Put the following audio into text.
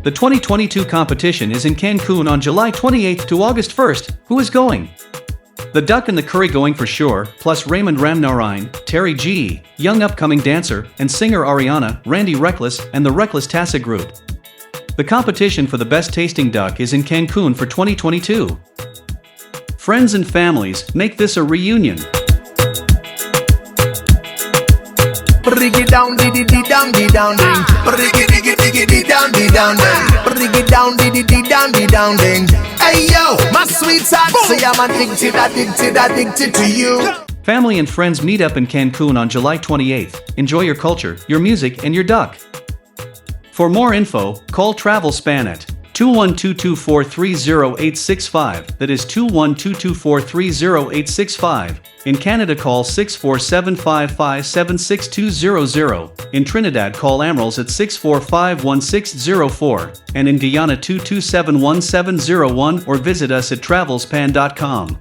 The 2022 competition is in Cancun on July 28th to August 1st. Who is going? The Duck and the Curry going for sure, plus Raymond Ramnarine, Terry G, young upcoming dancer, and singer Arianna, Randy Recklezz, and the Recklezz Tassa group. The competition for the best tasting duck is in Cancun for 2022. Friends and families, make this a reunion. Break it down, down, down, ding. Break it down, down, break it down, down, ding. Hey yo, my sweet side, say I'm addicted to you. Family and friends meet up in Cancun on July 28th. Enjoy your culture, your music, and your duck. For more info, call Travelspan at 212243085. That is 212243085. In Canada, call 64755762000. In Trinidad, call Amirals at 6451604. And in Guyana, 2271701, or visit us at travelspan.com.